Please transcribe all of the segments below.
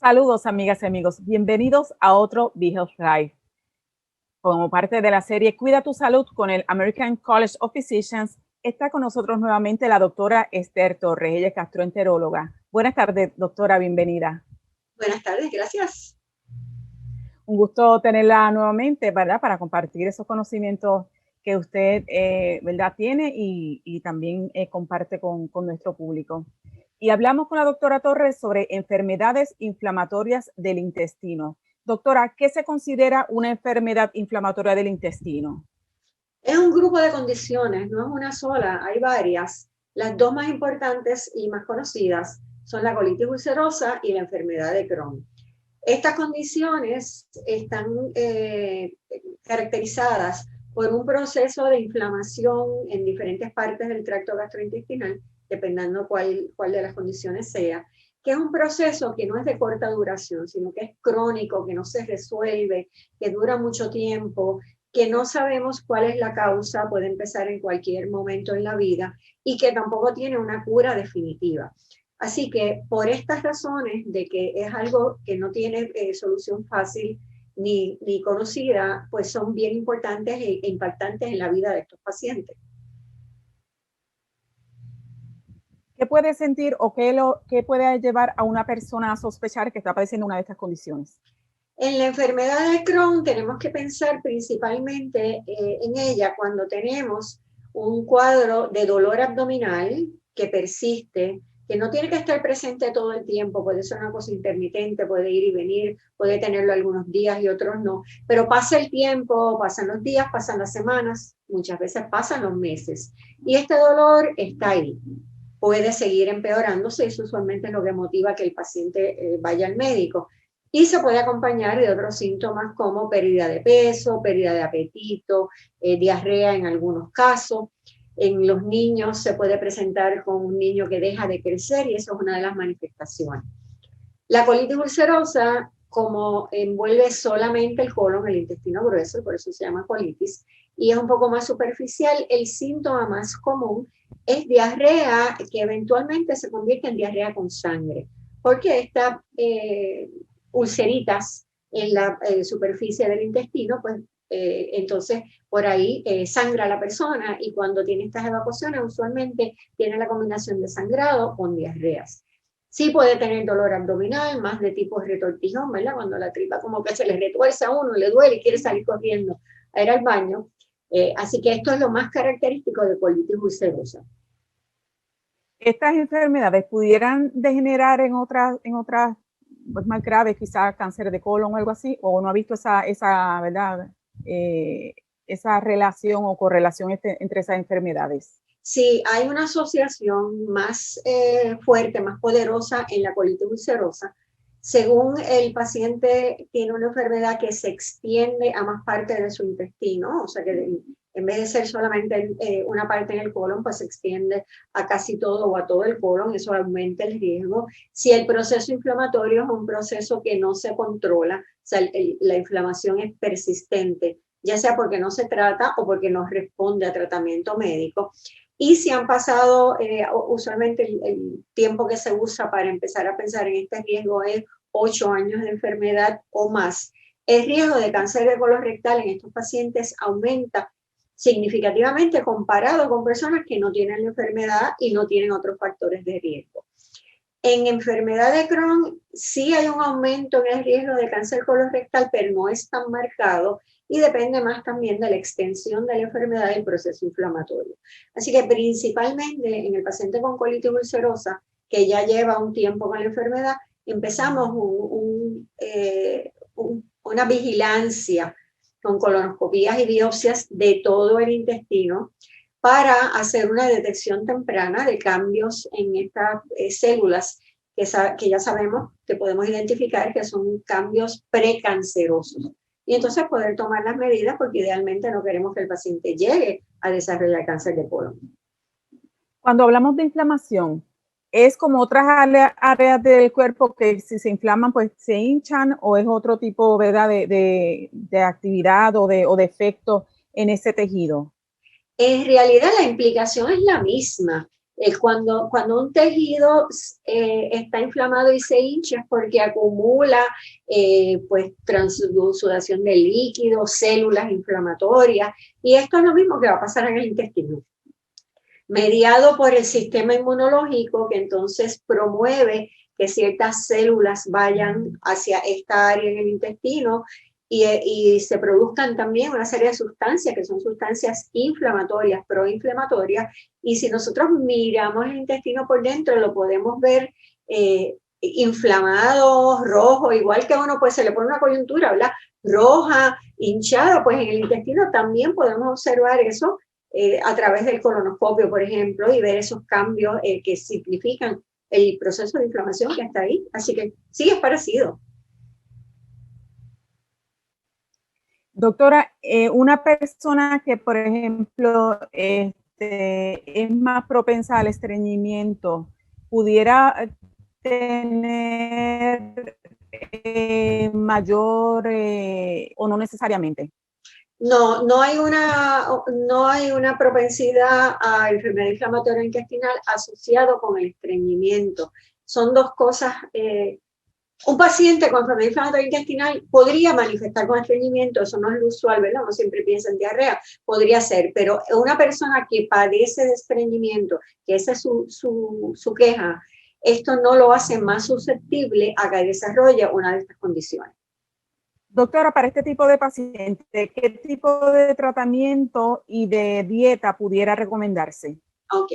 Saludos, amigas y amigos. Bienvenidos a otro Be Health Live. Como parte de la serie Cuida tu Salud con el American College of Physicians, está con nosotros nuevamente la doctora Esther Torres. Ella es gastroenteróloga. Buenas tardes, doctora. Bienvenida. Buenas tardes, gracias. Un gusto tenerla nuevamente, ¿verdad? Para compartir esos conocimientos que usted, ¿verdad? Tiene y también comparte con nuestro público. Y hablamos con la doctora Torres sobre enfermedades inflamatorias del intestino. Doctora, ¿qué se considera una enfermedad inflamatoria del intestino? Es un grupo de condiciones, no es una sola, hay varias. Las dos más importantes y más conocidas son la colitis ulcerosa y la enfermedad de Crohn. Estas condiciones están caracterizadas por un proceso de inflamación en diferentes partes del tracto gastrointestinal, dependiendo cuál de las condiciones sea, que es un proceso que no es de corta duración, sino que es crónico, que no se resuelve, que dura mucho tiempo, que no sabemos cuál es la causa, puede empezar en cualquier momento en la vida y que tampoco tiene una cura definitiva. Así que por estas razones de que es algo que no tiene solución fácil ni conocida, pues son bien importantes e impactantes en la vida de estos pacientes. ¿Qué puede sentir o qué puede llevar a una persona a sospechar que está padeciendo una de estas condiciones? En la enfermedad de Crohn tenemos que pensar principalmente en ella cuando tenemos un cuadro de dolor abdominal que persiste, que no tiene que estar presente todo el tiempo, puede ser una cosa intermitente, puede ir y venir, puede tenerlo algunos días y otros no, pero pasa el tiempo, pasan los días, pasan las semanas, muchas veces pasan los meses, y este dolor está ahí. Puede seguir empeorándose y eso usualmente es lo que motiva que el paciente vaya al médico. Y se puede acompañar de otros síntomas como pérdida de peso, pérdida de apetito, diarrea en algunos casos. En los niños se puede presentar con un niño que deja de crecer y eso es una de las manifestaciones. La colitis ulcerosa, como envuelve solamente el colon, el intestino grueso, por eso se llama colitis, y es un poco más superficial, el síntoma más común es diarrea que eventualmente se convierte en diarrea con sangre, porque estas ulceritas en la superficie del intestino, pues entonces por ahí sangra la persona y cuando tiene estas evacuaciones usualmente tiene la combinación de sangrado con diarreas. Sí puede tener dolor abdominal, más de tipo retortijón, ¿verdad? Cuando la tripa como que se le retuerce a uno, le duele y quiere salir corriendo a ir al baño. Así que esto es lo más característico de colitis ulcerosa. ¿Estas enfermedades pudieran degenerar en otras pues, más graves, quizás cáncer de colon o algo así? ¿O no ha visto esa ¿verdad? Esa relación o correlación entre esas enfermedades? Sí, hay una asociación más fuerte, más poderosa en la colitis ulcerosa. Según el paciente tiene una enfermedad que se extiende a más partes de su intestino, o sea que en vez de ser solamente una parte en el colon, pues se extiende a casi todo o a todo el colon, eso aumenta el riesgo. Si el proceso inflamatorio es un proceso que no se controla, o sea, la inflamación es persistente, ya sea porque no se trata o porque no responde a tratamiento médico. Y si han pasado, usualmente el tiempo que se usa para empezar a pensar en este riesgo es 8 años de enfermedad o más, el riesgo de cáncer de colon rectal en estos pacientes aumenta significativamente comparado con personas que no tienen la enfermedad y no tienen otros factores de riesgo. En enfermedad de Crohn sí hay un aumento en el riesgo de cáncer colorectal, pero no es tan marcado y depende más también de la extensión de la enfermedad y el proceso inflamatorio. Así que principalmente en el paciente con colitis ulcerosa, que ya lleva un tiempo con la enfermedad, empezamos una vigilancia con colonoscopías y biopsias de todo el intestino para hacer una detección temprana de cambios en estas células que ya sabemos que podemos identificar que son cambios precancerosos. Y entonces poder tomar las medidas porque idealmente no queremos que el paciente llegue a desarrollar cáncer de colon. Cuando hablamos de inflamación, ¿es como otras áreas del cuerpo que si se inflaman, pues se hinchan o es otro tipo, ¿verdad? de actividad o de efecto en ese tejido? En realidad la implicación es la misma. Cuando un tejido está inflamado y se hincha es porque acumula pues transsudación de líquidos, células inflamatorias, y esto es lo mismo que va a pasar en el intestino, mediado por el sistema inmunológico, que entonces promueve que ciertas células vayan hacia esta área en el intestino y se produzcan también una serie de sustancias que son sustancias inflamatorias, proinflamatorias, y si nosotros miramos el intestino por dentro lo podemos ver inflamado, rojo, igual que a uno pues se le pone una coyuntura, ¿verdad? Roja, hinchada, pues en el intestino también podemos observar eso a través del colonoscopio, por ejemplo, y ver esos cambios que simplifican el proceso de inflamación que está ahí. Así que sí, es parecido. Doctora, una persona que, por ejemplo, es más propensa al estreñimiento, ¿pudiera tener mayor o no necesariamente? No hay una propensidad a enfermedad inflamatoria intestinal asociado con el estreñimiento. Son dos cosas. Un paciente con enfermedad inflamatoria intestinal podría manifestar con estreñimiento, eso no es lo usual, ¿verdad? Uno siempre piensa en diarrea, podría ser, pero una persona que padece de estreñimiento, que esa es su queja, esto no lo hace más susceptible a que desarrolle una de estas condiciones. Doctora, para este tipo de paciente, ¿qué tipo de tratamiento y de dieta pudiera recomendarse? Ok.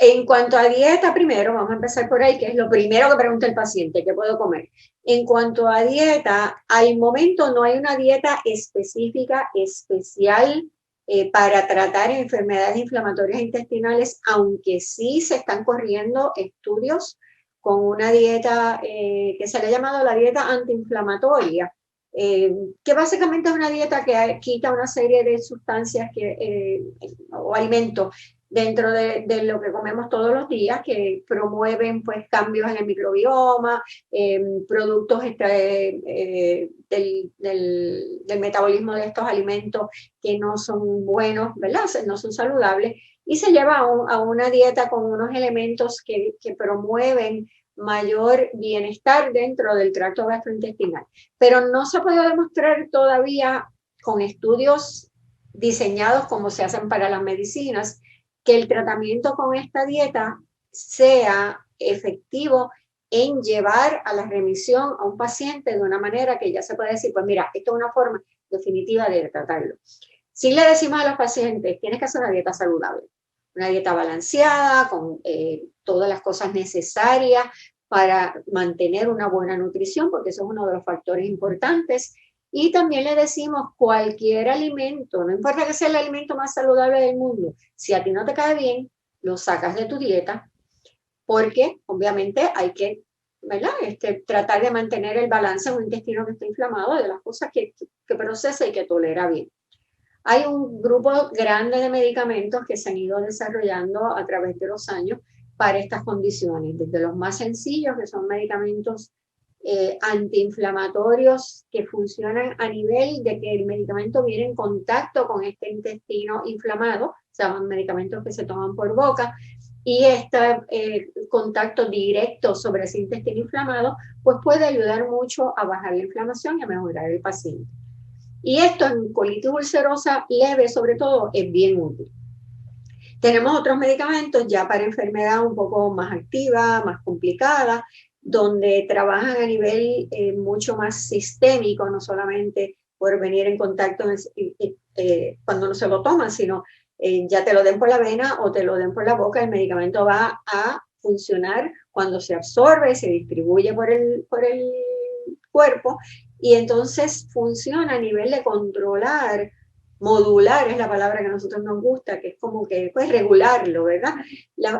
En cuanto a dieta, primero, vamos a empezar por ahí, que es lo primero que pregunta el paciente, ¿qué puedo comer? En cuanto a dieta, al momento no hay una dieta específica, especial para tratar enfermedades inflamatorias intestinales, aunque sí se están corriendo estudios con una dieta que se le ha llamado la dieta antiinflamatoria, que básicamente es una dieta que quita una serie de sustancias o alimentos dentro de lo que comemos todos los días, que promueven pues cambios en el microbioma, productos del metabolismo de estos alimentos que no son buenos, ¿verdad? No son saludables, y se lleva a una dieta con unos elementos que promueven mayor bienestar dentro del tracto gastrointestinal. Pero no se ha podido demostrar todavía con estudios diseñados como se hacen para las medicinas, que el tratamiento con esta dieta sea efectivo en llevar a la remisión a un paciente de una manera que ya se puede decir, pues mira, esto es una forma definitiva de tratarlo. Si le decimos a los pacientes, tienes que hacer una dieta saludable, una dieta balanceada, con todas las cosas necesarias para mantener una buena nutrición, porque eso es uno de los factores importantes. Y también le decimos cualquier alimento, no importa que sea el alimento más saludable del mundo, si a ti no te cae bien, lo sacas de tu dieta, porque obviamente hay que, ¿verdad? Tratar de mantener el balance en un intestino que está inflamado de las cosas que procesa y que tolera bien. Hay un grupo grande de medicamentos que se han ido desarrollando a través de los años para estas condiciones, desde los más sencillos, que son medicamentos antiinflamatorios que funcionan a nivel de que el medicamento viene en contacto con este intestino inflamado, se llaman medicamentos que se toman por boca, y este contacto directo sobre ese intestino inflamado pues puede ayudar mucho a bajar la inflamación y a mejorar el paciente. Y esto en colitis ulcerosa leve, sobre todo, es bien útil. Tenemos otros medicamentos ya para enfermedad un poco más activa, más complicada, donde trabajan a nivel mucho más sistémico, no solamente por venir en contacto cuando no se lo toman, sino ya te lo den por la vena o te lo den por la boca, el medicamento va a funcionar cuando se absorbe, se distribuye por el cuerpo, y entonces funciona a nivel de controlar, modular es la palabra que a nosotros nos gusta, que es como que pues regularlo, ¿verdad?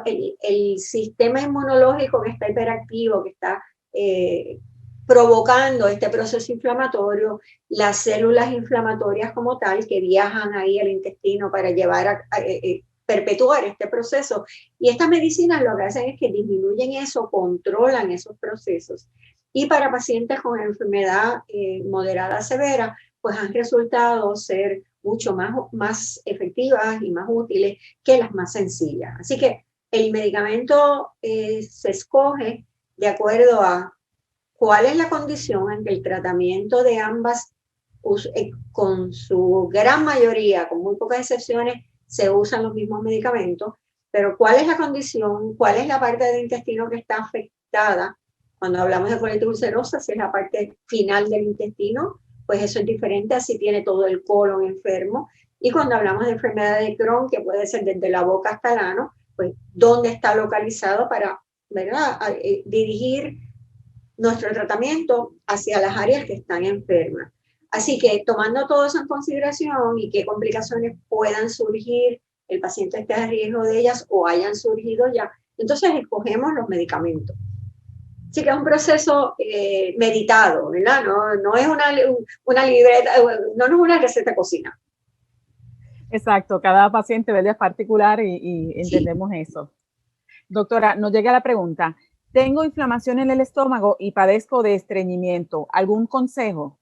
El sistema inmunológico que está hiperactivo, que está provocando este proceso inflamatorio, las células inflamatorias como tal que viajan ahí al intestino para llevar a perpetuar este proceso. Y estas medicinas lo que hacen es que disminuyen eso, controlan esos procesos. Y para pacientes con enfermedad moderada severa, pues han resultado ser mucho más efectivas y más útiles que las más sencillas. Así que el medicamento se escoge de acuerdo a cuál es la condición en que el tratamiento de ambas, con su gran mayoría, con muy pocas excepciones, se usan los mismos medicamentos, pero cuál es la condición, cuál es la parte del intestino que está afectada. Cuando hablamos de colitis ulcerosa, si es la parte final del intestino, pues eso es diferente a si tiene todo el colon enfermo. Y cuando hablamos de enfermedad de Crohn, que puede ser desde la boca hasta el ano, pues dónde está localizado para, ¿verdad?, dirigir nuestro tratamiento hacia las áreas que están enfermas. Así que tomando todo eso en consideración y qué complicaciones puedan surgir, el paciente esté a riesgo de ellas o hayan surgido ya, entonces escogemos los medicamentos. Así que es un proceso meditado, ¿verdad? No es una libreta, no es una receta de cocina. Exacto, cada paciente, ¿verdad?, es particular y entendemos eso. Doctora, nos llega la pregunta. Tengo inflamación en el estómago y padezco de estreñimiento. ¿Algún consejo?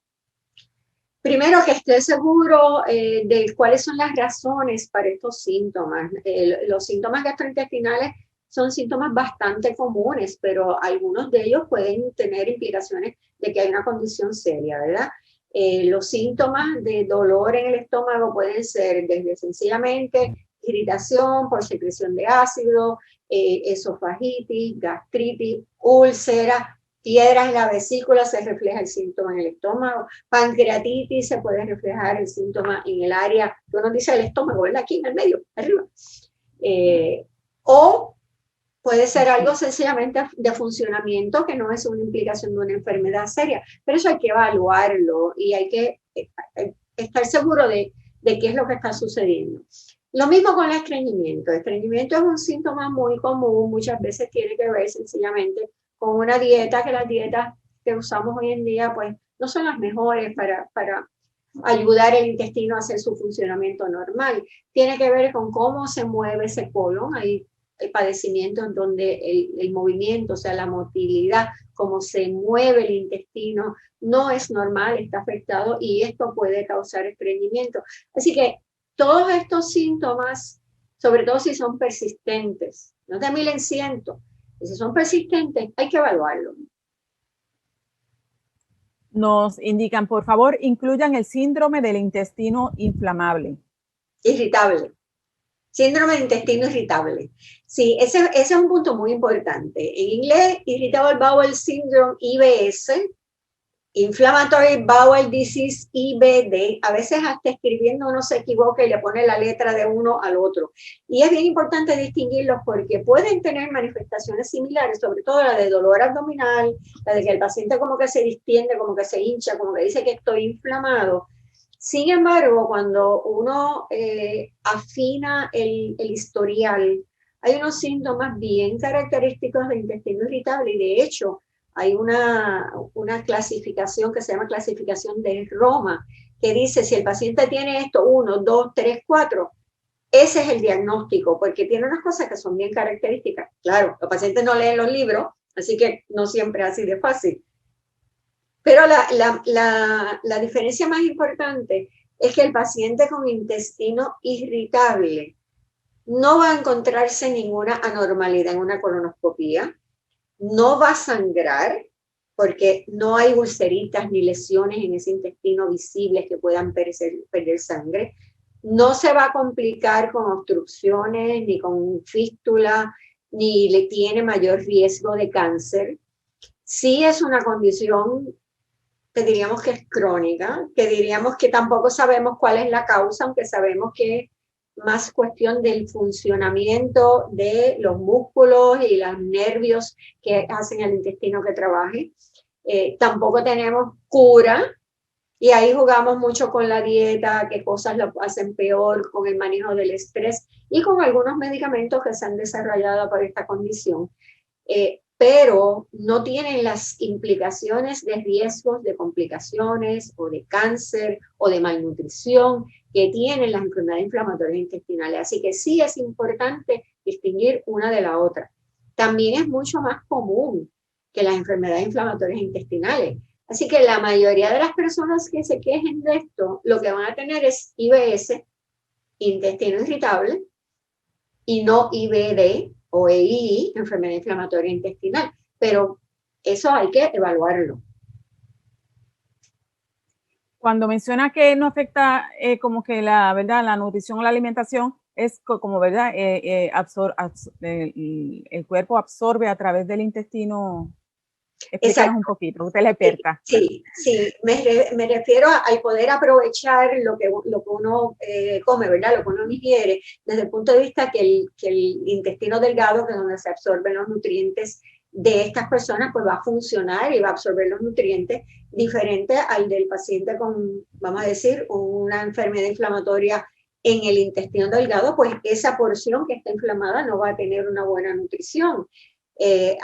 Primero, que esté seguro de cuáles son las razones para estos síntomas. Los síntomas gastrointestinales son síntomas bastante comunes, pero algunos de ellos pueden tener implicaciones de que hay una condición seria, ¿verdad? Los síntomas de dolor en el estómago pueden ser desde sencillamente irritación por secreción de ácido, esofagitis, gastritis, úlcera, piedras en la vesícula, se refleja el síntoma en el estómago, pancreatitis, se puede reflejar el síntoma en el área, que uno dice el estómago, ¿verdad? Aquí en el medio, arriba. O puede ser algo sencillamente de funcionamiento, que no es una implicación de una enfermedad seria, pero eso hay que evaluarlo y hay que estar seguro de qué es lo que está sucediendo. Lo mismo con el estreñimiento. El estreñimiento es un síntoma muy común, muchas veces tiene que ver sencillamente con una dieta, que las dietas que usamos hoy en día pues no son las mejores para ayudar el intestino a hacer su funcionamiento normal. Tiene que ver con cómo se mueve ese colon. Hay padecimientos donde el movimiento, o sea, la motilidad, cómo se mueve el intestino, no es normal, está afectado y esto puede causar estreñimiento. Así que todos estos síntomas, sobre todo si son persistentes, no de 1100, y si son persistentes, hay que evaluarlo. Nos indican, por favor, incluyan el síndrome del intestino inflamable. Irritable. Síndrome de intestino irritable. Sí, ese es un punto muy importante. En inglés, Irritable Bowel Syndrome, IBS, Inflammatory Bowel Disease, IBD. A veces hasta escribiendo uno se equivoca y le pone la letra de uno al otro. Y es bien importante distinguirlos porque pueden tener manifestaciones similares, sobre todo la de dolor abdominal, la de que el paciente como que se distiende, como que se hincha, como que dice que estoy inflamado. Sin embargo, cuando uno afina el historial, hay unos síntomas bien característicos de intestino irritable y de hecho hay una clasificación que se llama clasificación de Roma, que dice si el paciente tiene esto, 1, 2, 3, 4, ese es el diagnóstico, porque tiene unas cosas que son bien características. Claro, los pacientes no leen los libros, así que no siempre es así de fácil. Pero la diferencia más importante es que el paciente con intestino irritable no va a encontrarse ninguna anormalidad en una colonoscopía, no va a sangrar, porque no hay ulceritas ni lesiones en ese intestino visibles que puedan perder sangre, no se va a complicar con obstrucciones, ni con fístula, ni le tiene mayor riesgo de cáncer. Sí es una condición que diríamos que es crónica, que diríamos que tampoco sabemos cuál es la causa, aunque sabemos que es más cuestión del funcionamiento de los músculos y los nervios que hacen al intestino que trabaje. Tampoco tenemos cura y ahí jugamos mucho con la dieta, qué cosas lo hacen peor, con el manejo del estrés y con algunos medicamentos que se han desarrollado para esta condición. Pero no tienen las implicaciones de riesgos de complicaciones o de cáncer o de malnutrición que tienen las enfermedades inflamatorias intestinales. Así que sí es importante distinguir una de la otra. También es mucho más común que las enfermedades inflamatorias intestinales. Así que la mayoría de las personas que se quejen de esto, lo que van a tener es IBS, intestino irritable, y no IBD, o EI, enfermedad inflamatoria intestinal, pero eso hay que evaluarlo. Cuando menciona que no afecta como que la verdad la nutrición o la alimentación, es como verdad el cuerpo absorbe a través del intestino. Explícanos un poquito, usted es la experta. Sí, me refiero al poder aprovechar lo que uno come, ¿verdad? Lo que uno ingiere, desde el punto de vista que el intestino delgado, que es donde se absorben los nutrientes de estas personas, pues va a funcionar y va a absorber los nutrientes diferente al del paciente con, vamos a decir, una enfermedad inflamatoria en el intestino delgado, pues esa porción que está inflamada no va a tener una buena nutrición.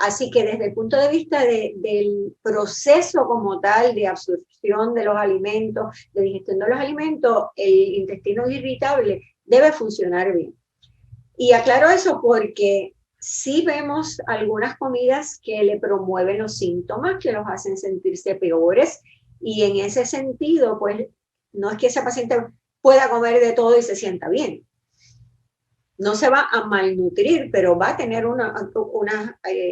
Así que desde el punto de vista del proceso como tal de absorción de los alimentos, de digestión de los alimentos, el intestino irritable debe funcionar bien. Y aclaro eso porque sí vemos algunas comidas que le promueven los síntomas, que los hacen sentirse peores, y en ese sentido, pues no es que ese paciente pueda comer de todo y se sienta bien. No se va a malnutrir, pero va a tener un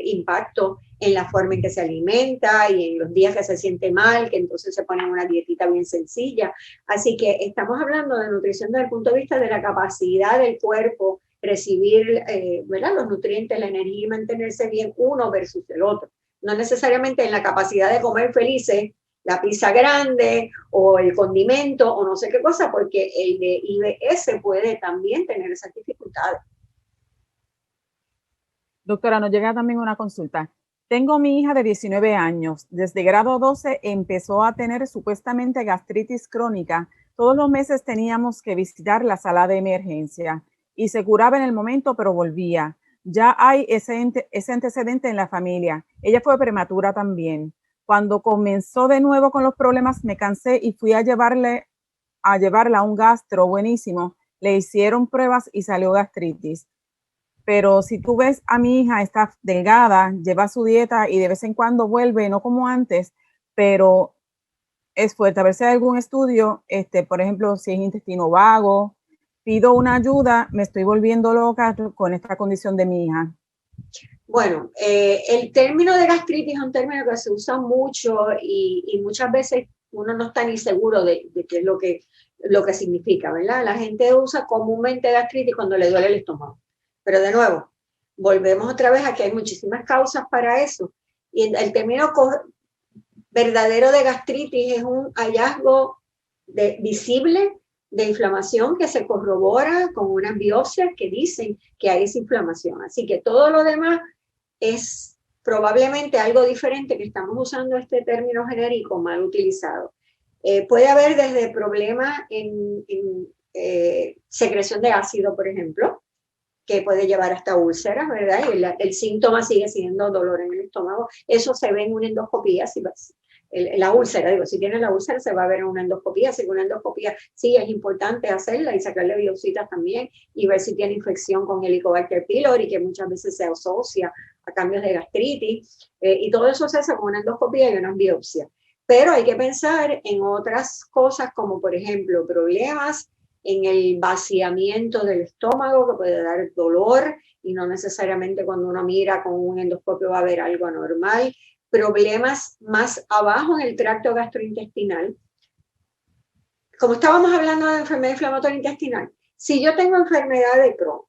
impacto en la forma en que se alimenta y en los días que se siente mal, que entonces se pone una dietita bien sencilla. Así que estamos hablando de nutrición desde el punto de vista de la capacidad del cuerpo recibir ¿verdad? Los nutrientes, la energía y mantenerse bien uno versus el otro. No necesariamente en la capacidad de comer felices la pizza grande o el condimento o no sé qué cosa, porque el de IBS puede también tener esas dificultades. Doctora, nos llega también una consulta. Tengo mi hija de 19 años. Desde grado 12 empezó a tener supuestamente gastritis crónica. Todos los meses teníamos que visitar la sala de emergencia y se curaba en el momento, pero volvía. Ya hay ese antecedente en la familia. Ella fue prematura también. Cuando comenzó de nuevo con los problemas, me cansé y fui a llevarla a un gastro buenísimo. Le hicieron pruebas y salió gastritis. Pero si tú ves a mi hija, está delgada, lleva su dieta y de vez en cuando vuelve, no como antes, pero es fuerte. A ver si hay algún estudio, por ejemplo, si es intestino vago, pido una ayuda, me estoy volviendo loca con esta condición de mi hija. Bueno, el término de gastritis es un término que se usa mucho y muchas veces uno no está ni seguro de qué es lo que significa, ¿verdad? La gente usa comúnmente gastritis cuando le duele el estómago. Pero de nuevo, volvemos otra vez a que hay muchísimas causas para eso. Y el término verdadero de gastritis es un hallazgo visible de inflamación que se corrobora con unas biopsias que dicen que hay esa inflamación. Así que todo lo demás es probablemente algo diferente, que estamos usando este término genérico mal utilizado. Puede haber desde problemas en secreción de ácido, por ejemplo, que puede llevar hasta úlceras, ¿verdad? Y el síntoma sigue siendo dolor en el estómago. Eso se ve en una endoscopía, la úlcera, digo, si tiene la úlcera se va a ver en una endoscopía, así que una endoscopía sí es importante hacerla y sacarle biopsias también y ver si tiene infección con Helicobacter pylori, que muchas veces se asocia a cambios de gastritis, y todo eso se hace con una endoscopía y unas biopsias. Pero hay que pensar en otras cosas como, por ejemplo, problemas en el vaciamiento del estómago, que puede dar dolor y no necesariamente cuando uno mira con un endoscopio va a ver algo anormal. Problemas más abajo en el tracto gastrointestinal. Como estábamos hablando de enfermedad inflamatoria intestinal, si yo tengo enfermedad de Crohn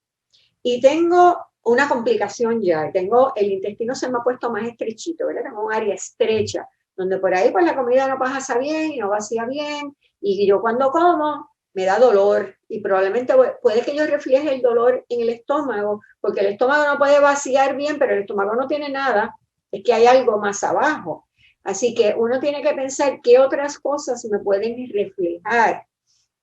y tengo una complicación ya, el intestino se me ha puesto más estrechito, ¿verdad? Tengo un área estrecha, donde por ahí pues la comida no pasa bien y no vacía bien, y yo cuando como me da dolor y probablemente puede que yo refleje el dolor en el estómago, porque el estómago no puede vaciar bien, pero el estómago no tiene nada, es que hay algo más abajo. Así que uno tiene que pensar qué otras cosas me pueden reflejar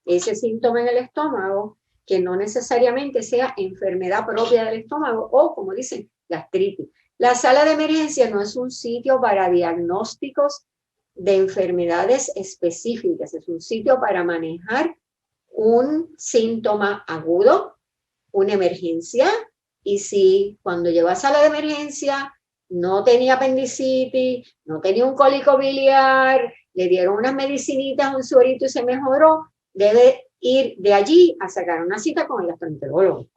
ese síntoma en el estómago, que no necesariamente sea enfermedad propia del estómago o, como dicen, gastritis. La sala de emergencia no es un sitio para diagnósticos de enfermedades específicas, es un sitio para manejar un síntoma agudo, una emergencia, y si cuando llegó a sala de emergencia no tenía apendicitis, no tenía un cólico biliar, le dieron unas medicinitas, un suerito y se mejoró, debe ir de allí a sacar una cita con el gastroenterólogo.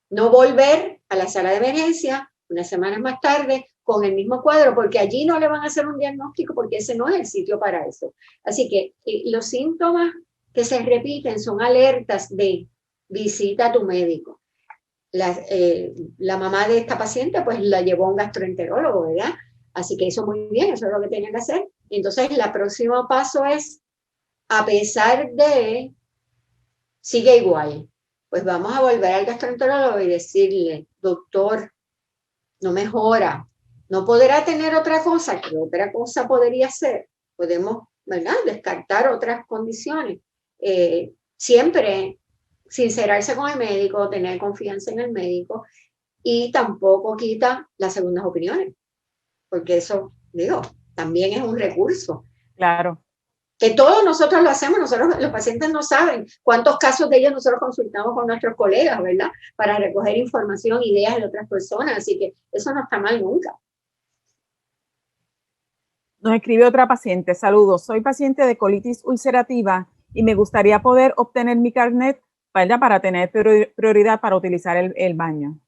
No volver a la sala de emergencia unas semanas más tarde con el mismo cuadro, porque allí no le van a hacer un diagnóstico porque ese no es el sitio para eso. Así que los síntomas que se repiten son alertas de visita a tu médico. La mamá de esta paciente pues la llevó a un gastroenterólogo, ¿verdad? Así que hizo muy bien, eso es lo que tenía que hacer. Entonces, el próximo paso es, a pesar de, sigue igual, pues vamos a volver al gastroenterólogo y decirle, doctor, no mejora, no podrá tener otra cosa, que otra cosa podría ser, podemos, ¿verdad?, descartar otras condiciones. Siempre sincerarse con el médico, tener confianza en el médico y tampoco quita las segundas opiniones, porque eso, digo, también es un recurso. Claro. Que todos nosotros lo hacemos, nosotros, los pacientes no saben cuántos casos de ellos nosotros consultamos con nuestros colegas, ¿verdad? Para recoger información, ideas de otras personas, así que eso no está mal nunca. Nos escribe otra paciente: saludos, soy paciente de colitis ulcerativa y me gustaría poder obtener mi carnet, ¿verdad?, para tener prioridad para utilizar el baño.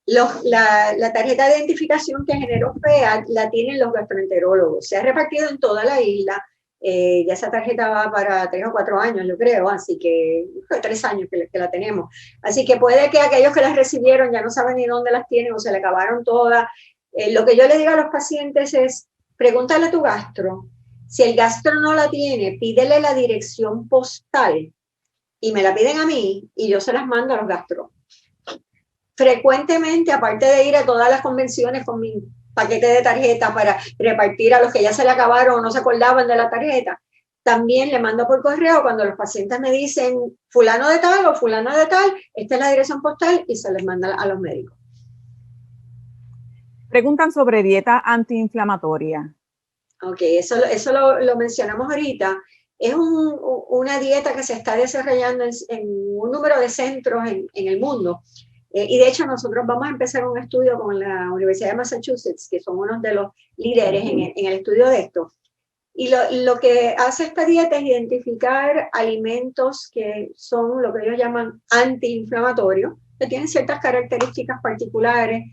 La tarjeta de identificación que generó FEA la tienen los gastroenterólogos. Se ha repartido en toda la isla. Ya esa tarjeta va para 3 o 4 años, yo creo, así que 3 años que la tenemos. Así que puede que aquellos que las recibieron ya no saben ni dónde las tienen o se le acabaron todas. Lo que yo le digo a los pacientes es, pregúntale a tu gastro. Si el gastro no la tiene, pídele la dirección postal y me la piden a mí y yo se las mando a los gastros. Frecuentemente, aparte de ir a todas las convenciones con mi paquete de tarjeta para repartir a los que ya se le acabaron o no se acordaban de la tarjeta, también le mando por correo cuando los pacientes me dicen fulano de tal o fulano de tal, esta es la dirección postal y se les manda a los médicos. Preguntan sobre dieta antiinflamatoria. Ok, eso lo mencionamos ahorita. Es una dieta que se está desarrollando en un número de centros en el mundo. Y de hecho nosotros vamos a empezar un estudio con la Universidad de Massachusetts, que son unos de los líderes en el estudio de esto. Y lo que hace esta dieta es identificar alimentos que son lo que ellos llaman antiinflamatorios, que tienen ciertas características particulares.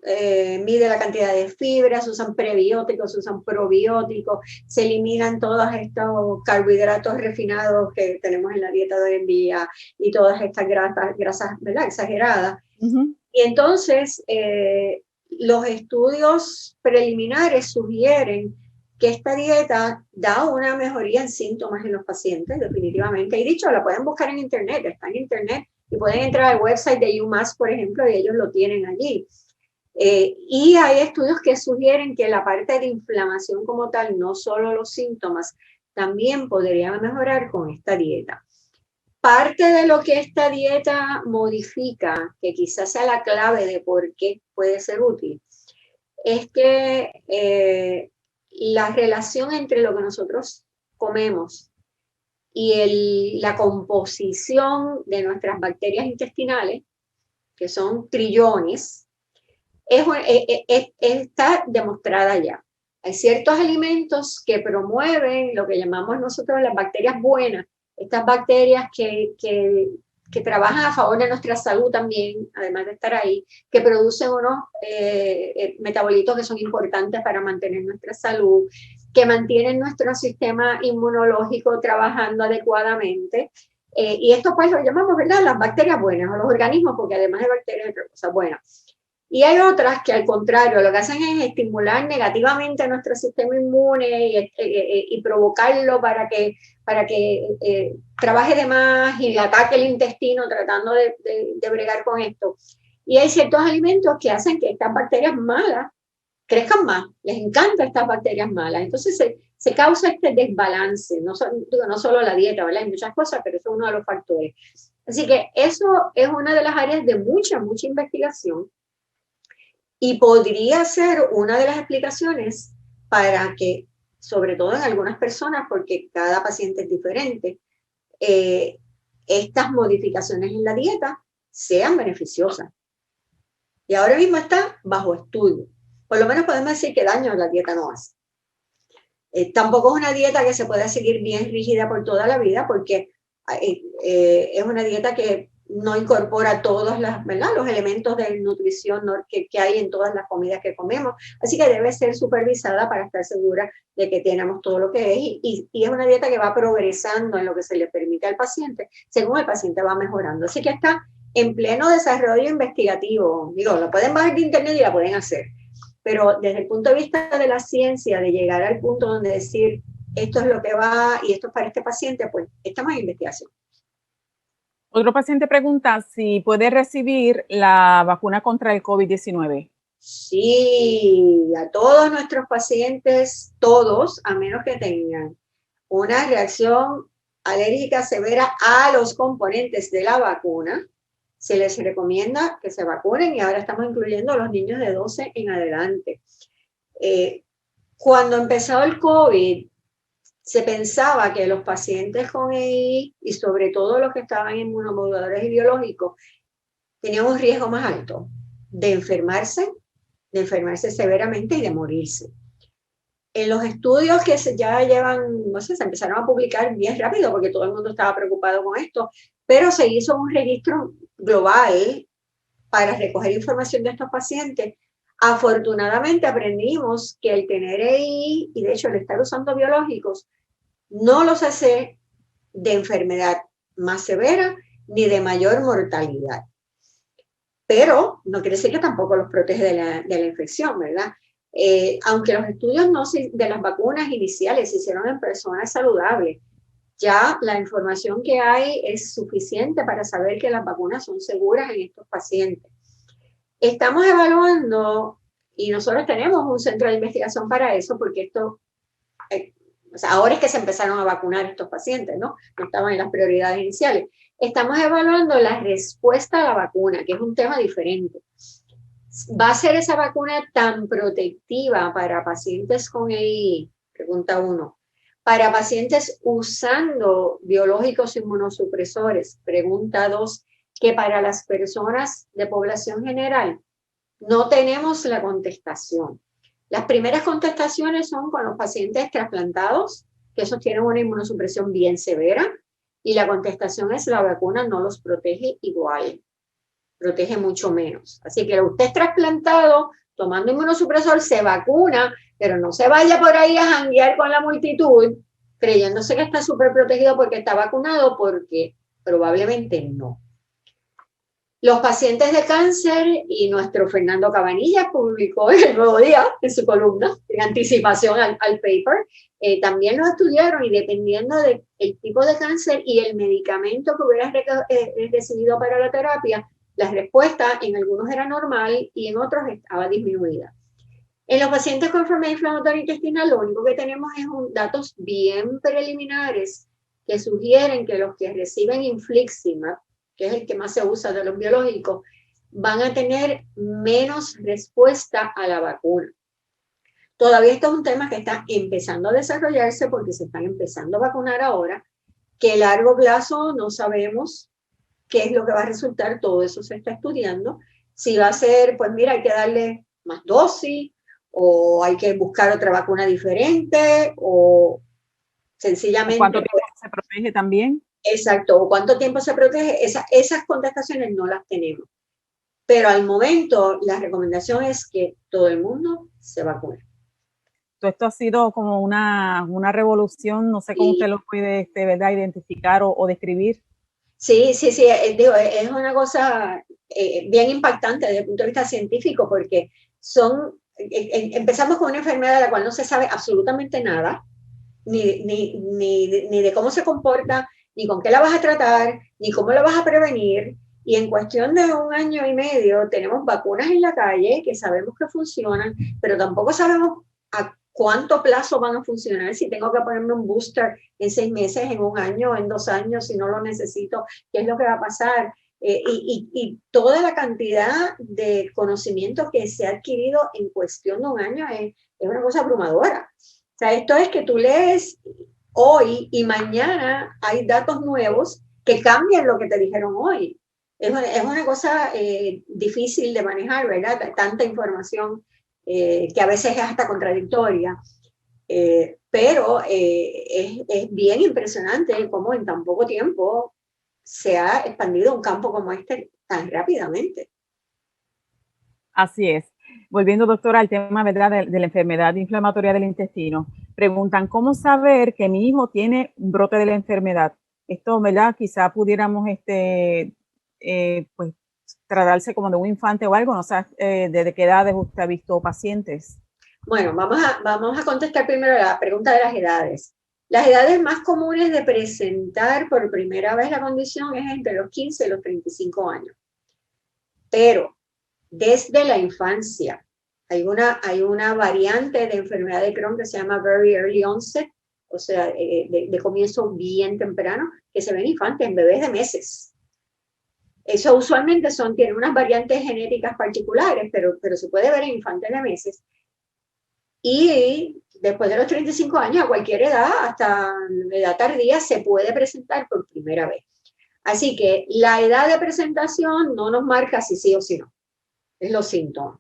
Mide la cantidad de fibras, se usan prebióticos, se usan probióticos, se eliminan todos estos carbohidratos refinados que tenemos en la dieta de hoy en día y todas estas grasas, ¿verdad?, exageradas. Y entonces los estudios preliminares sugieren que esta dieta da una mejoría en síntomas en los pacientes, definitivamente. Y dicho, la pueden buscar en internet, está en internet y pueden entrar al website de UMass, por ejemplo, y ellos lo tienen allí. Y hay estudios que sugieren que la parte de inflamación como tal, no solo los síntomas, también podrían mejorar con esta dieta. Parte de lo que esta dieta modifica, que quizás sea la clave de por qué puede ser útil, es que la relación entre lo que nosotros comemos y la composición de nuestras bacterias intestinales, que son trillones, está demostrada ya. Hay ciertos alimentos que promueven lo que llamamos nosotros las bacterias buenas, estas bacterias que trabajan a favor de nuestra salud también, además de estar ahí, que producen unos metabolitos que son importantes para mantener nuestra salud, que mantienen nuestro sistema inmunológico trabajando adecuadamente. Y esto pues lo llamamos, ¿verdad?, las bacterias buenas o los organismos, porque además de bacterias hay otras cosas buenas. Y hay otras que al contrario lo que hacen es estimular negativamente a nuestro sistema inmune y provocarlo para que trabaje de más y ataque el intestino tratando de bregar con esto. Y hay ciertos alimentos que hacen que estas bacterias malas crezcan más, les encantan estas bacterias malas. Entonces se causa este desbalance, no solo la dieta, ¿verdad? Hay muchas cosas, pero eso es uno de los factores. Así que eso es una de las áreas de mucha investigación. Y podría ser una de las explicaciones para que, sobre todo en algunas personas, porque cada paciente es diferente, estas modificaciones en la dieta sean beneficiosas. Y ahora mismo está bajo estudio. Por lo menos podemos decir que daño la dieta no hace. Tampoco es una dieta que se pueda seguir bien rígida por toda la vida, porque es una dieta que no incorpora todos ¿verdad? Los elementos de nutrición que hay en todas las comidas que comemos. Así que debe ser supervisada para estar segura de que tenemos todo lo que es. Y es una dieta que va progresando en lo que se le permite al paciente, según el paciente va mejorando. Así que está en pleno desarrollo investigativo. Digo, lo pueden bajar de internet y la pueden hacer. Pero desde el punto de vista de la ciencia, de llegar al punto donde decir esto es lo que va y esto es para este paciente, pues estamos en investigación. Otro paciente pregunta si puede recibir la vacuna contra el COVID-19. Sí, a todos nuestros pacientes, todos, a menos que tengan una reacción alérgica severa a los componentes de la vacuna, se les recomienda que se vacunen y ahora estamos incluyendo a los niños de 12 en adelante. Cuando empezó el COVID, se pensaba que los pacientes con EI y sobre todo los que estaban en inmunomoduladores y biológicos tenían un riesgo más alto de enfermarse severamente y de morirse. En los estudios que ya llevan, no sé, se empezaron a publicar bien rápido porque todo el mundo estaba preocupado con esto, pero se hizo un registro global para recoger información de estos pacientes. Afortunadamente aprendimos que el tener EI y de hecho el estar usando biológicos no los hace de enfermedad más severa ni de mayor mortalidad. Pero no quiere decir que tampoco los protege de la infección, ¿verdad? Aunque los estudios de las vacunas iniciales se hicieron en personas saludables, ya la información que hay es suficiente para saber que las vacunas son seguras en estos pacientes. Estamos evaluando, y nosotros tenemos un centro de investigación para eso, porque esto, o sea, ahora es que se empezaron a vacunar estos pacientes, ¿no? No estaban en las prioridades iniciales. Estamos evaluando la respuesta a la vacuna, que es un tema diferente. ¿Va a ser esa vacuna tan protectiva para pacientes con EI? Pregunta 1. Para pacientes usando biológicos inmunosupresores, pregunta 2, que para las personas de población general. No tenemos la contestación. Las primeras contestaciones son con los pacientes trasplantados, que esos tienen una inmunosupresión bien severa, y la contestación es la vacuna no los protege igual, protege mucho menos. Así que usted es trasplantado, tomando inmunosupresor, se vacuna, pero no se vaya por ahí a janguear con la multitud, creyéndose que está súper protegido porque está vacunado, porque probablemente no. Los pacientes de cáncer, y nuestro Fernando Cabanilla publicó el Nuevo Día en su columna, en anticipación al paper, también lo estudiaron y dependiendo del tipo de cáncer y el medicamento que hubieras recibido para la terapia, la respuesta en algunos era normal y en otros estaba disminuida. En los pacientes con enfermedad inflamatoria intestinal, lo único que tenemos es datos bien preliminares que sugieren que los que reciben infliximab, que es el que más se usa de los biológicos, van a tener menos respuesta a la vacuna. Todavía esto es un tema que está empezando a desarrollarse porque se están empezando a vacunar ahora, que a largo plazo no sabemos qué es lo que va a resultar, todo eso se está estudiando. Si va a ser, pues mira, hay que darle más dosis, o hay que buscar otra vacuna diferente, o sencillamente... ¿Cuánto tiempo se protege también? Exacto, o cuánto tiempo se protege, esas contestaciones no las tenemos. Pero al momento la recomendación es que todo el mundo se vacune. Esto ha sido como una revolución, no sé cómo usted lo puede ¿verdad? Identificar o describir. Sí, digo, es una cosa bien impactante desde el punto de vista científico porque empezamos con una enfermedad de la cual no se sabe absolutamente nada, ni de cómo se comporta, ni con qué la vas a tratar, ni cómo la vas a prevenir. Y en cuestión de 1 año y medio tenemos vacunas en la calle que sabemos que funcionan, pero tampoco sabemos a cuánto plazo van a funcionar, si tengo que ponerme un booster en 6 meses, en 1 año, en 2 años, si no lo necesito, qué es lo que va a pasar. Y toda la cantidad de conocimiento que se ha adquirido en cuestión de 1 año es una cosa abrumadora. O sea, esto es que tú lees hoy y mañana hay datos nuevos que cambian lo que te dijeron hoy. Es una cosa difícil de manejar, ¿verdad? Tanta información que a veces es hasta contradictoria. Pero es bien impresionante cómo en tan poco tiempo se ha expandido un campo como este tan rápidamente. Así es. Volviendo, doctora, al tema, ¿verdad?, de la enfermedad inflamatoria del intestino. Preguntan, ¿cómo saber que mi hijo tiene un brote de la enfermedad? Esto, ¿verdad? Quizá pudiéramos, pues, tratarse como de un infante o algo, no sé, ¿desde qué edades usted ha visto pacientes? Bueno, vamos a contestar primero la pregunta de las edades. Las edades más comunes de presentar por primera vez la condición es entre los 15 y los 35 años. Pero desde la infancia hay una variante de enfermedad de Crohn que se llama very early onset, o sea, de comienzo bien temprano, que se ve en infantes, en bebés de meses. Eso usualmente tiene unas variantes genéticas particulares, pero se puede ver en infantes de meses. Y después de los 35 años, a cualquier edad, hasta edad tardía, se puede presentar por primera vez. Así que la edad de presentación no nos marca si sí o si no. Es los síntomas.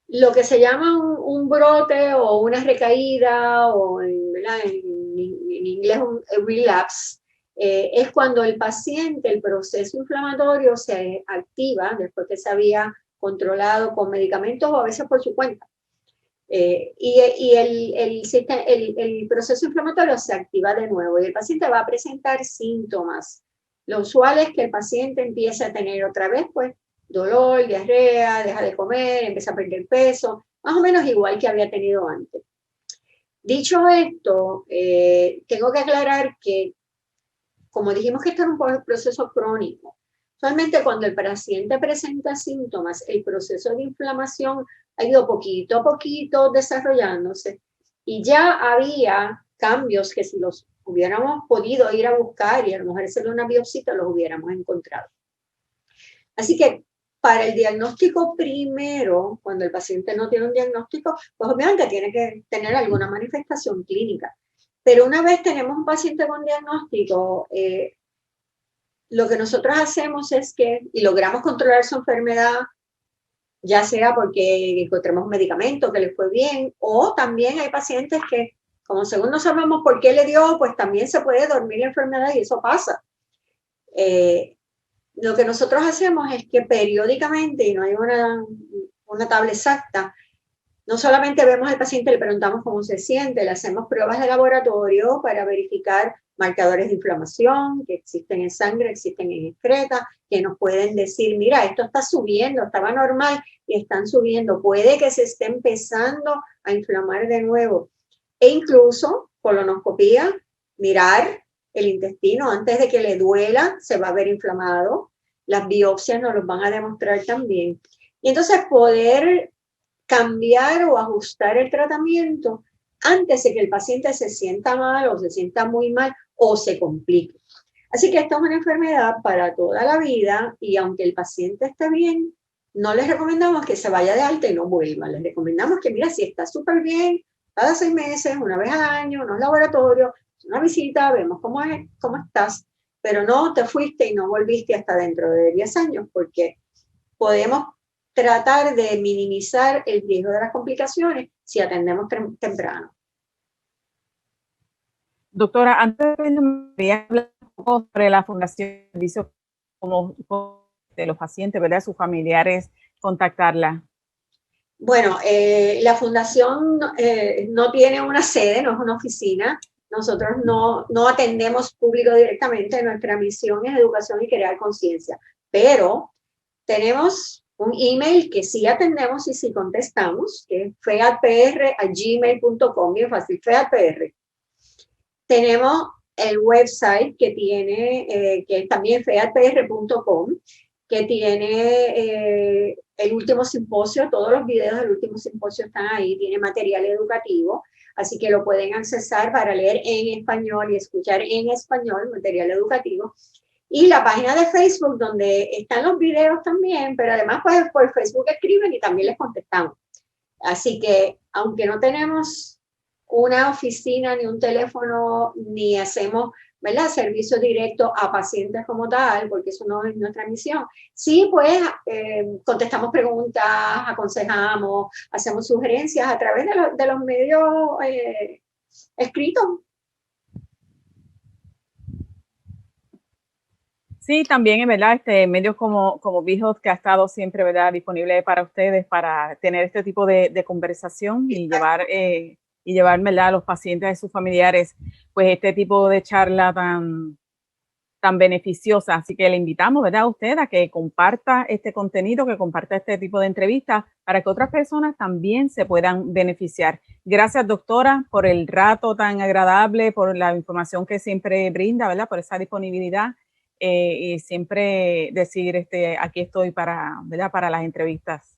Lo que se llama un brote o una recaída, o en inglés un relapse, es cuando el paciente, el proceso inflamatorio se activa después que se había controlado con medicamentos o a veces por su cuenta. Y el proceso inflamatorio se activa de nuevo y el paciente va a presentar síntomas. Lo usual es que el paciente empiece a tener otra vez, pues, dolor, diarrea, deja de comer, empieza a perder peso, más o menos igual que había tenido antes. Dicho esto, tengo que aclarar que, como dijimos que esto es un proceso crónico, solamente cuando el paciente presenta síntomas, el proceso de inflamación ha ido poquito a poquito desarrollándose y ya había cambios que si los hubiéramos podido ir a buscar y a lo mejor hacerle una biopsia, los hubiéramos encontrado. Así que para el diagnóstico primero, cuando el paciente no tiene un diagnóstico, pues obviamente tiene que tener alguna manifestación clínica. Pero una vez tenemos un paciente con diagnóstico, lo que nosotros hacemos es que, y logramos controlar su enfermedad, ya sea porque encontramos un medicamento que le fue bien, o también hay pacientes que, como según no sabemos por qué le dio, pues también se puede dormir la enfermedad y eso pasa. Lo que nosotros hacemos es que periódicamente, y no hay una tabla exacta, no solamente vemos al paciente, le preguntamos cómo se siente, le hacemos pruebas de laboratorio para verificar marcadores de inflamación que existen en sangre, existen en excreta, que nos pueden decir, mira, esto está subiendo, estaba normal y están subiendo, puede que se esté empezando a inflamar de nuevo. E incluso, colonoscopía, mirar el intestino antes de que le duela, se va a ver inflamado. Las biopsias nos lo van a demostrar también. Y entonces poder cambiar o ajustar el tratamiento antes de que el paciente se sienta mal o se sienta muy mal o se complique. Así que esta es una enfermedad para toda la vida y aunque el paciente esté bien, no les recomendamos que se vaya de alta y no vuelva. Les recomendamos que, mira, si está súper bien, cada 6 meses, una vez al año, unos laboratorios, una visita, vemos cómo estás, pero no te fuiste y no volviste hasta dentro de 10 años porque podemos tratar de minimizar el riesgo de las complicaciones si atendemos temprano. Doctora, antes de hablar un poco sobre la Fundación de Servicios como de los pacientes, ¿verdad? Sus familiares, contactarla. Bueno, la fundación no tiene una sede, no es una oficina. Nosotros no atendemos público directamente. Nuestra misión es educación y crear conciencia. Pero tenemos un email que sí atendemos y sí contestamos, que es feadpr@gmail.com, bien fácil, feadpr. Tenemos el website que tiene, que es también feadpr.com, que tiene el último simposio, todos los videos del último simposio están ahí, tiene material educativo, así que lo pueden accesar para leer en español y escuchar en español material educativo. Y la página de Facebook donde están los videos también, pero además pues por Facebook escriben y también les contestamos. Así que aunque no tenemos una oficina ni un teléfono ni hacemos, ¿verdad?, servicio directo a pacientes como tal, porque eso no es nuestra misión. Sí, pues contestamos preguntas, aconsejamos, hacemos sugerencias a través de los medios escritos. Sí, también, en verdad, medios como BeHealth, que ha estado siempre, ¿verdad?, disponible para ustedes para tener este tipo de conversación y llevar, ¿verdad?, a los pacientes y sus familiares, pues este tipo de charla tan beneficiosa. Así que le invitamos, ¿verdad?, a usted a que comparta este contenido, que comparta este tipo de entrevistas para que otras personas también se puedan beneficiar. Gracias, doctora, por el rato tan agradable, por la información que siempre brinda, ¿verdad?, por esa disponibilidad. Y siempre decir, aquí estoy ¿verdad?, para las entrevistas.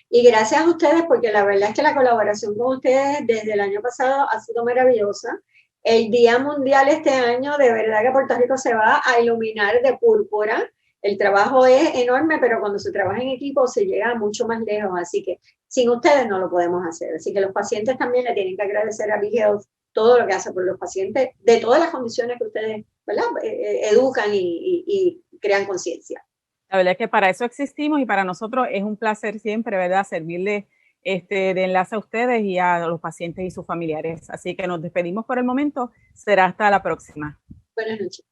Y gracias a ustedes, porque la verdad es que la colaboración con ustedes desde el año pasado ha sido maravillosa. El Día Mundial este año, de verdad que Puerto Rico se va a iluminar de púrpura. El trabajo es enorme, pero cuando se trabaja en equipo se llega mucho más lejos. Así que sin ustedes no lo podemos hacer. Así que los pacientes también le tienen que agradecer a BeHealth todo lo que hace por los pacientes de todas las condiciones que ustedes, ¿verdad?, educan y crean conciencia. La verdad es que para eso existimos y para nosotros es un placer siempre, ¿verdad?, servirle de enlace a ustedes y a los pacientes y sus familiares. Así que nos despedimos por el momento. Será hasta la próxima. Buenas noches.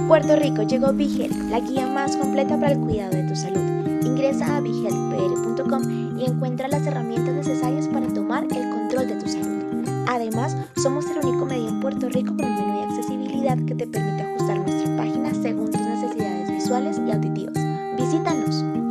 Puerto Rico llegó BeHealth, la guía más completa para el cuidado de tu salud. Ingresa a behealthpr.com y encuentra las herramientas necesarias para tomar el control de tu salud. Además, somos el único medio en Puerto Rico con un menú de accesibilidad que te permite ajustar nuestra página según tus necesidades visuales y auditivas. Visítanos.